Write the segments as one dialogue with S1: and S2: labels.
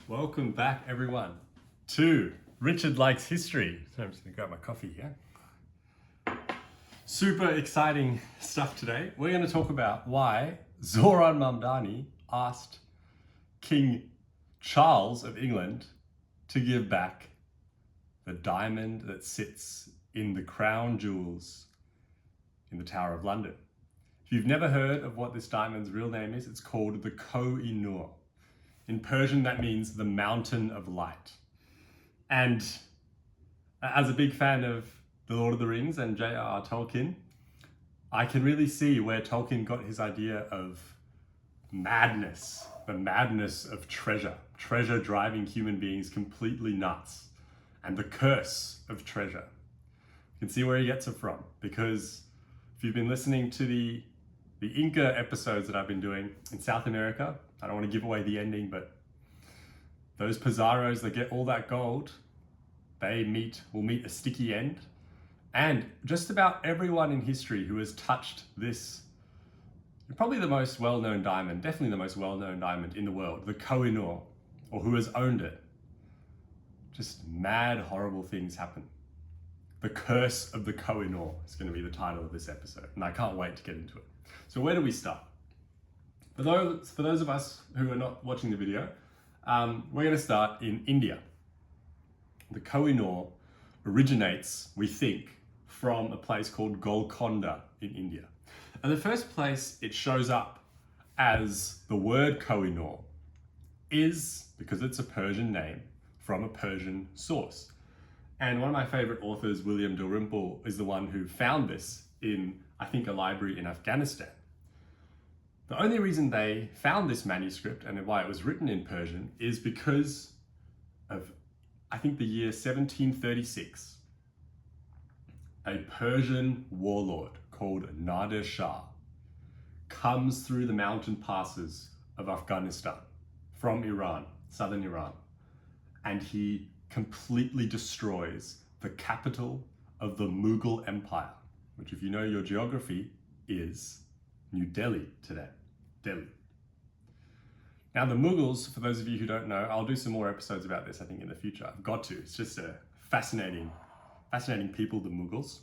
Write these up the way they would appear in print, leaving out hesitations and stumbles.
S1: Welcome back, everyone, to Richard Likes History. So I'm just going to grab my coffee here. Super exciting stuff today. We're going to talk about why Zoran Mamdani asked King Charles of England to give back the diamond that sits in the crown jewels in the Tower of London. If you've never heard of what this diamond's real name is, it's called the Koh-i-Noor. In Persian, that means the mountain of light. And as a big fan of The Lord of the Rings and J.R.R. Tolkien, I can really see where Tolkien got his idea of madness, the madness of treasure driving human beings completely nuts, and the curse of treasure. You can see where he gets it from, because if you've been listening to the Inca episodes that I've been doing in South America, I don't want to give away the ending, but those Pizarros that get all that gold, will meet a sticky end. And just about everyone in history who has touched this, probably the most well-known diamond, definitely the most well-known diamond in the world, the Koh-i-Noor, or who has owned it, just mad, horrible things happen. The Curse of the Koh-i-Noor is going to be the title of this episode, and I can't wait to get into it. So where do we start? For those of us who are not watching the video, we're going to start in India. The Koh-i-Noor originates, we think, from a place called Golconda in India. And the first place it shows up as the word Koh-i-Noor is, because it's a Persian name, from a Persian source. And one of my favorite authors, William Dalrymple, is the one who found this in, I think, a library in Afghanistan. The only reason they found this manuscript and why it was written in Persian is because of, I think, the year 1736. A Persian warlord called Nader Shah comes through the mountain passes of Afghanistan from Iran, southern Iran, and he completely destroys the capital of the Mughal Empire, which, if you know your geography, is New Delhi today. Delhi. Now the Mughals, for those of you who don't know, I'll do some more episodes about this, I think, in the future. I've got to. It's just a fascinating people, the Mughals.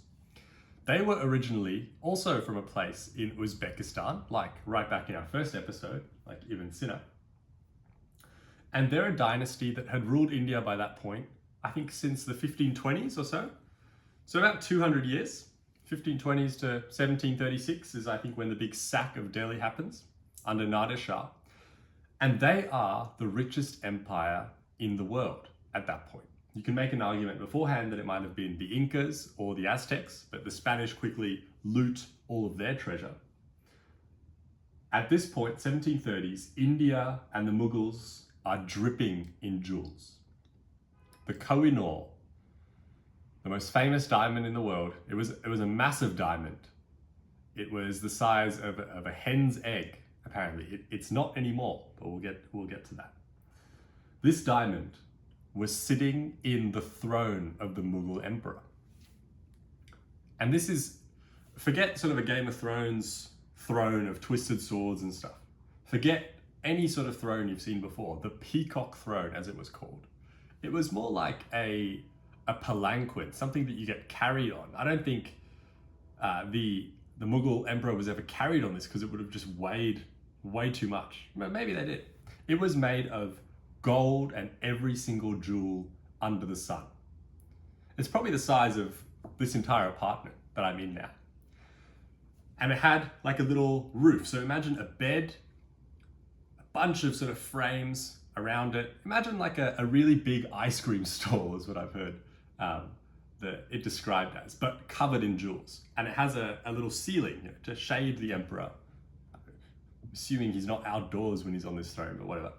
S1: They were originally also from a place in Uzbekistan, like right back in our first episode, like Ibn Sina. And they're a dynasty that had ruled India by that point, I think, since the 1520s or so. So about 200 years. 1520s to 1736 is, I think, when the big sack of Delhi happens under Nader Shah. And they are the richest empire in the world at that point. You can make an argument beforehand that it might have been the Incas or the Aztecs, but the Spanish quickly loot all of their treasure. At this point, 1730s, India and the Mughals are dripping in jewels. The Koh-i-Noor, the most famous diamond in the world, it was a massive diamond. It was the size of a hen's egg, apparently. It's not anymore, but we'll get to that. This diamond was sitting in the throne of the Mughal Emperor. And this is, forget sort of a Game of Thrones throne of twisted swords and stuff. Forget any sort of throne you've seen before, the Peacock Throne, as it was called. It was more like a palanquin, something that you get carried on. I don't think the Mughal Emperor was ever carried on this, because it would have just weighed way too much. Maybe they did. It was made of gold and every single jewel under the sun. It's probably the size of this entire apartment that I'm in now. And it had like a little roof. So imagine a bed, a bunch of sort of frames around it. Imagine like a really big ice cream stall is what I've heard that it described as, but covered in jewels. And it has a little ceiling to shade the emperor, assuming he's not outdoors when he's on this throne, but whatever.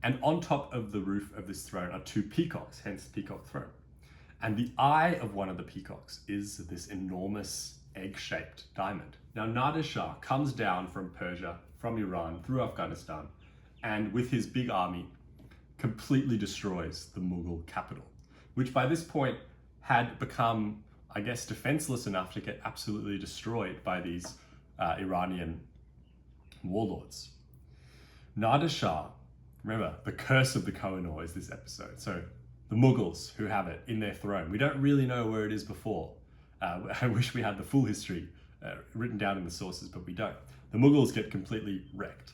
S1: And on top of the roof of this throne are two peacocks, hence Peacock Throne. And the eye of one of the peacocks is this enormous egg-shaped diamond. Now Nader Shah comes down from Persia, from Iran, through Afghanistan, and with his big army, completely destroys the Mughal capital, which by this point had become, I guess, defenseless enough to get absolutely destroyed by these Iranian warlords. Nader Shah remember, the curse of the Koh-i-Noor is this episode. So the Mughals who have it in their throne, we don't really know where it is before. I wish we had the full history written down in the sources, but we don't. The Mughals get completely wrecked.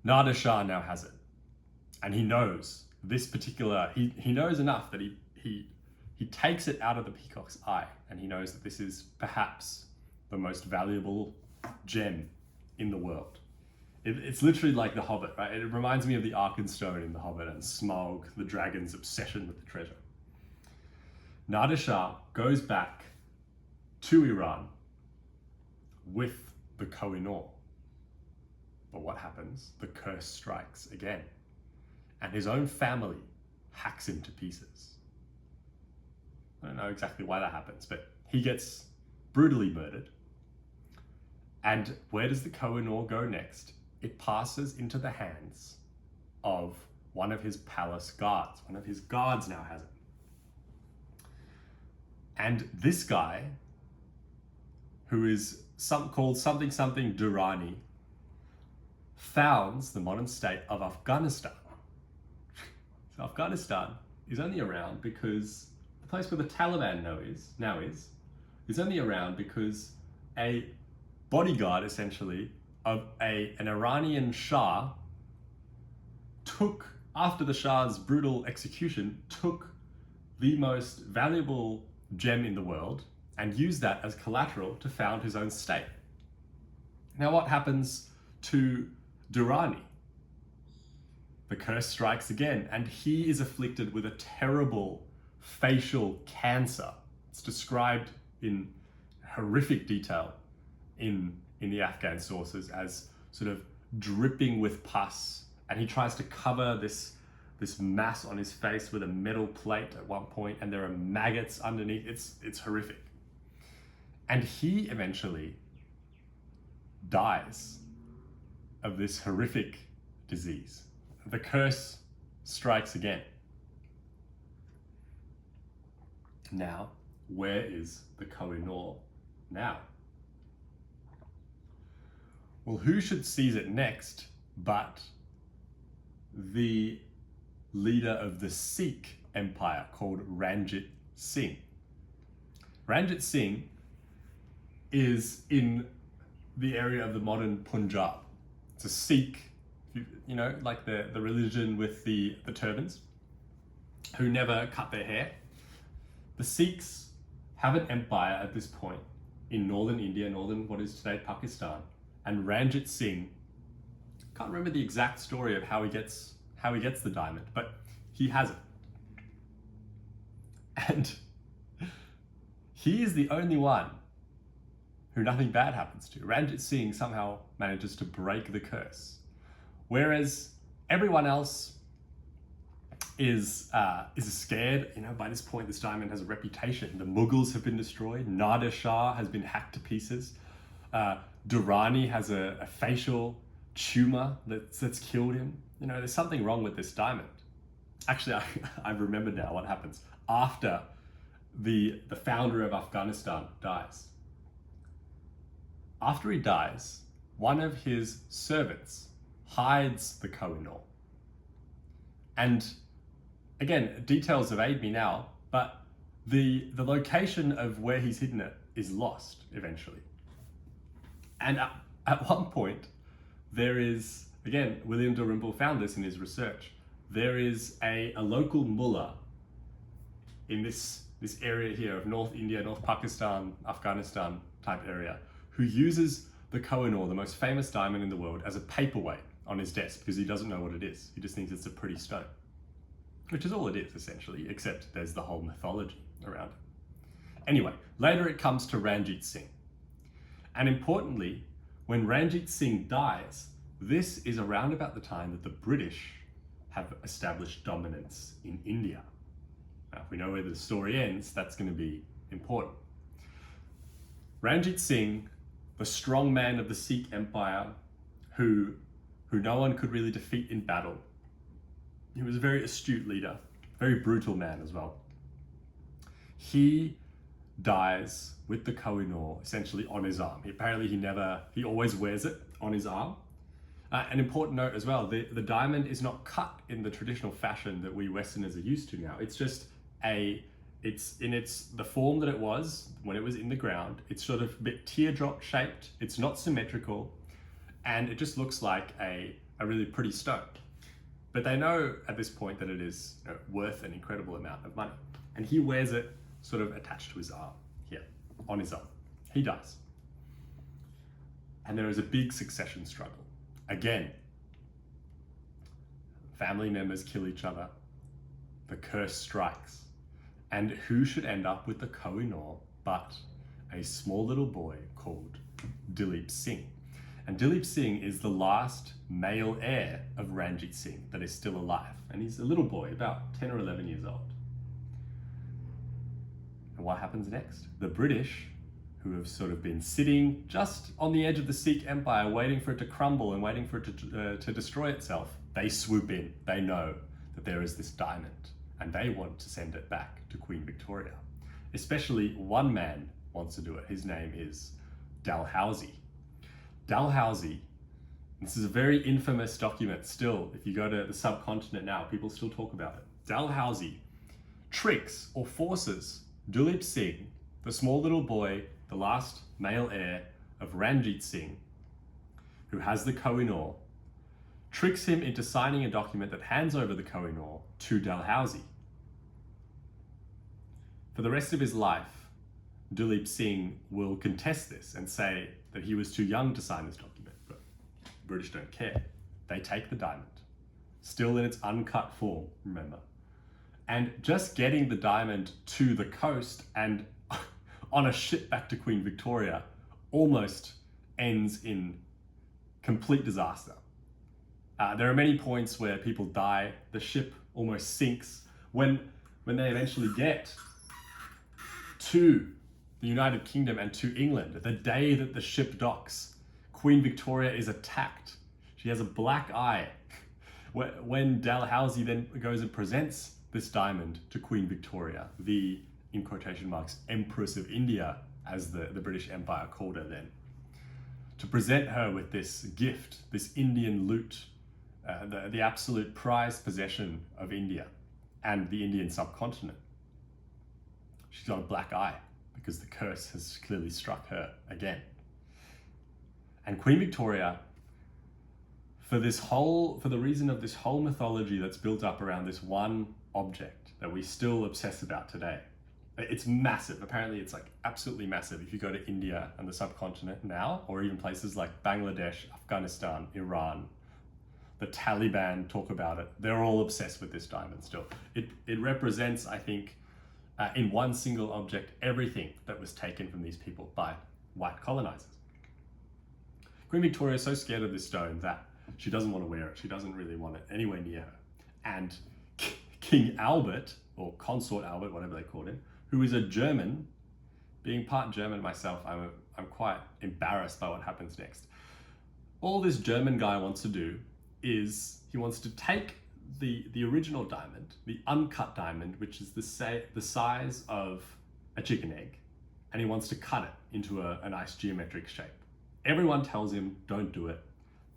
S1: Nader Shah now has it. And he knows this particular, he knows enough that he takes it out of the peacock's eye, and he knows that this is perhaps the most valuable gem in the world. It's literally like The Hobbit, right? It reminds me of the Arkenstone in The Hobbit and Smaug, the dragon's obsession with the treasure. Nader Shah goes back to Iran with the Koh-i-Noor. But what happens? The curse strikes again, and his own family hacks him to pieces. I don't know exactly why that happens, but he gets brutally murdered. And where does the Koh-i-Noor go next? It passes into the hands of one of his palace guards. One of his guards now has it. And this guy, who is called something Durrani, founds the modern state of Afghanistan. So Afghanistan is only around because the place where the Taliban now is only around because a bodyguard, essentially, of an Iranian Shah took, after the Shah's brutal execution, took the most valuable gem in the world and used that as collateral to found his own state. Now what happens to Durrani? The curse strikes again, and he is afflicted with a terrible facial cancer. It's described in horrific detail in the Afghan sources as sort of dripping with pus, and he tries to cover this mass on his face with a metal plate at one point, and there are maggots underneath. It's horrific. And he eventually dies of this horrific disease. The curse strikes again. Now, where is the Koh-i-Noor now? Well, who should seize it next but the leader of the Sikh empire called Ranjit Singh. Ranjit Singh is in the area of the modern Punjab. It's a Sikh, you know, like the religion with the turbans, who never cut their hair. The Sikhs have an empire at this point in northern India, northern what is today Pakistan, and Ranjit Singh, can't remember the exact story of how he gets the diamond, but he has it. And he is the only one who nothing bad happens to. Ranjit Singh somehow manages to break the curse, whereas everyone else is scared. You know, by this point, this diamond has a reputation. The Mughals have been destroyed. Nader Shah has been hacked to pieces. Durrani has a facial tumor that's killed him. You know, there's something wrong with this diamond. Actually, I remember now what happens after the founder of Afghanistan dies. After he dies, one of his servants hides the Koh-i-Noor. And again, details evade me now, but the location of where he's hidden it is lost eventually. And at one point, there is, again, William Dalrymple found this in his research, there is a local mullah in this area here of North India, North Pakistan, Afghanistan type area, who uses the Koh-i-Noor, the most famous diamond in the world, as a paperweight on his desk because he doesn't know what it is. He just thinks it's a pretty stone, which is all it is essentially, except there's the whole mythology around it. Anyway, later it comes to Ranjit Singh. And importantly, when Ranjit Singh dies, this is around about the time that the British have established dominance in India. Now, if we know where the story ends, that's going to be important. Ranjit Singh, the strong man of the Sikh empire, who no one could really defeat in battle. He was a very astute leader, very brutal man as well. He dies with the Koh-i-Noor essentially on his arm. Apparently he always wears it on his arm. An important note as well, the diamond is not cut in the traditional fashion that we Westerners are used to now. It's just it's in the form that it was when it was in the ground. It's sort of a bit teardrop shaped. It's not symmetrical, and it just looks like a really pretty stone. But they know at this point that it is worth an incredible amount of money. And he wears it sort of attached to his arm here, on his arm. He dies. And there is a big succession struggle. Again, family members kill each other. The curse strikes. And who should end up with the Koh-i-Noor but a small little boy called Duleep Singh. And Duleep Singh is the last male heir of Ranjit Singh that is still alive. And he's a little boy, about 10 or 11 years old. And what happens next? The British, who have sort of been sitting just on the edge of the Sikh Empire, waiting for it to crumble and waiting for it to destroy itself, they swoop in. They know that there is this diamond, and they want to send it back to Queen Victoria. Especially one man wants to do it. His name is Dalhousie. Dalhousie, this is a very infamous document still. If you go to the subcontinent now, people still talk about it. Dalhousie tricks or forces Duleep Singh, the small little boy, the last male heir of Ranjit Singh, who has the Koh-i-Noor, tricks him into signing a document that hands over the Koh-i-Noor to Dalhousie. For the rest of his life, Duleep Singh will contest this and say that he was too young to sign this document, but the British don't care. They take the diamond, still in its uncut form, remember. And just getting the diamond to the coast and on a ship back to Queen Victoria almost ends in complete disaster. There are many points where people die. The ship almost sinks. When they eventually get to the United Kingdom and to England, the day that the ship docks, Queen Victoria is attacked. She has a black eye. When Dalhousie then goes and presents this diamond to Queen Victoria, the, in quotation marks, Empress of India, as the British Empire called her then, to present her with this gift, this Indian loot, the absolute prized possession of India and the Indian subcontinent. She's got a black eye because the curse has clearly struck her again. And Queen Victoria, for the reason of this whole mythology that's built up around this one object that we still obsess about today, it's massive. Apparently it's like absolutely massive. If you go to India and the subcontinent now, or even places like Bangladesh, Afghanistan, Iran, the Taliban talk about it. They're all obsessed with this diamond still. It represents, I think, in one single object, everything that was taken from these people by white colonizers. Queen Victoria is so scared of this stone that she doesn't want to wear it. She doesn't really want it anywhere near her. And King Albert, or Consort Albert, whatever they called him, who is a German, being part German myself, I'm quite embarrassed by what happens next. All this German guy wants to do is he wants to take the original diamond, the uncut diamond, which is the size of a chicken egg, and he wants to cut it into a nice geometric shape. Everyone tells him, don't do it.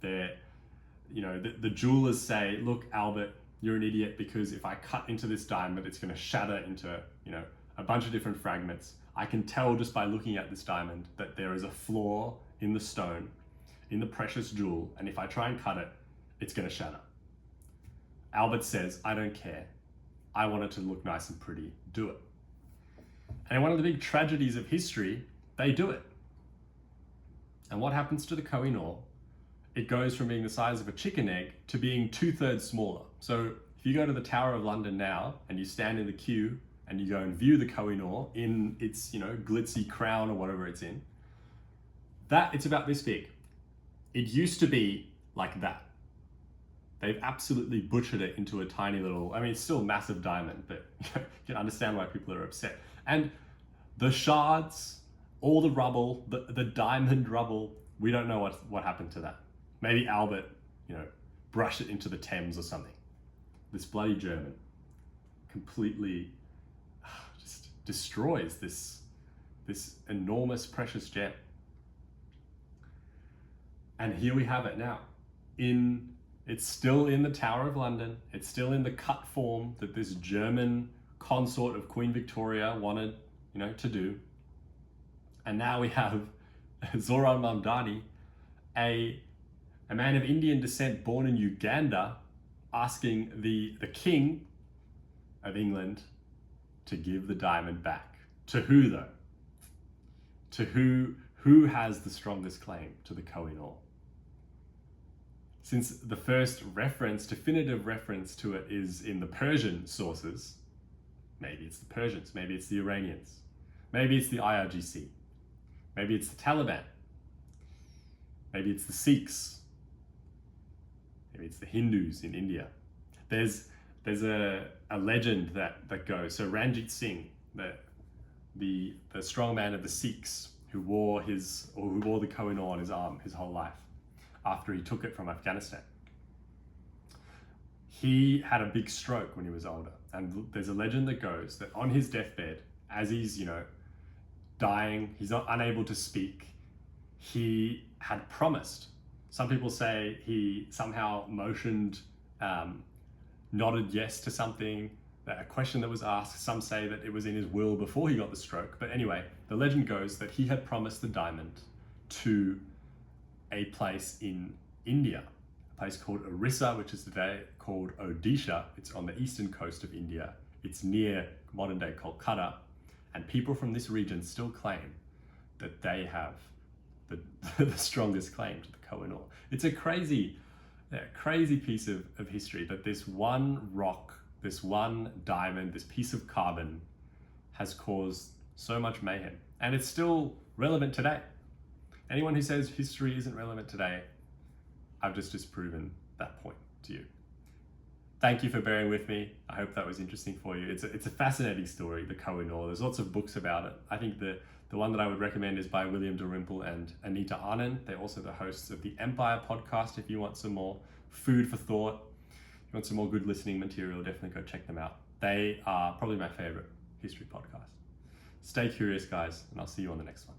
S1: The jewelers say, look, Albert, you're an idiot, because if I cut into this diamond, it's going to shatter into, a bunch of different fragments. I can tell just by looking at this diamond that there is a flaw in the stone, in the precious jewel, and if I try and cut it, it's going to shatter. Albert says, I don't care. I want it to look nice and pretty. Do it. And one of the big tragedies of history, they do it. And what happens to the Koh-i-Noor? It goes from being the size of a chicken egg to being 2/3 smaller. So if you go to the Tower of London now and you stand in the queue and you go and view the Koh-i-Noor in its, glitzy crown or whatever it's in, it's about this big. It used to be like that. They've absolutely butchered it into a tiny little, it's still a massive diamond, but you can understand why people are upset. And the shards, all the rubble, the diamond rubble, we don't know what happened to that. Maybe Albert, brushed it into the Thames or something. This bloody German completely just destroys this enormous precious gem. And here we have it now. it's still in the Tower of London. It's still in the cut form that this German consort of Queen Victoria wanted, to do. And now we have Zoran Mamdani, a man of Indian descent born in Uganda, asking the King of England to give the diamond back. To who, though? To who has the strongest claim to the Koh-i-Noor? Since the first definitive reference to it is in the Persian sources, maybe it's the Persians, maybe it's the Iranians, maybe it's the IRGC, maybe it's the Taliban, maybe it's the Sikhs, maybe it's the Hindus in India. There's a legend that goes, so Ranjit Singh, the strongman of the Sikhs, who wore the Koh-i-Noor on his arm his whole life after he took it from Afghanistan. He had a big stroke when he was older, and there's a legend that goes that on his deathbed, as he's dying, he's not unable to speak, he had promised. Some people say he somehow motioned, nodded yes to something, a question that was asked. Some say that it was in his will before he got the stroke. But anyway, the legend goes that he had promised the diamond to a place in India, a place called Orissa, which is today called Odisha. It's on the eastern coast of India. It's near modern day Kolkata. And people from this region still claim that they have the strongest claim to the Koh-i-Noor. It's a crazy piece of history that this one rock, this one diamond, this piece of carbon has caused so much mayhem. And it's still relevant today. Anyone who says history isn't relevant today, I've just disproven that point to you. Thank you for bearing with me. I hope that was interesting for you. It's a fascinating story, the Koh-i-Noor. There's lots of books about it. I think the one that I would recommend is by William Dalrymple and Anita Anand. They're also the hosts of the Empire podcast. If you want some more food for thought, if you want some more good listening material, definitely go check them out. They are probably my favorite history podcast. Stay curious, guys, and I'll see you on the next one.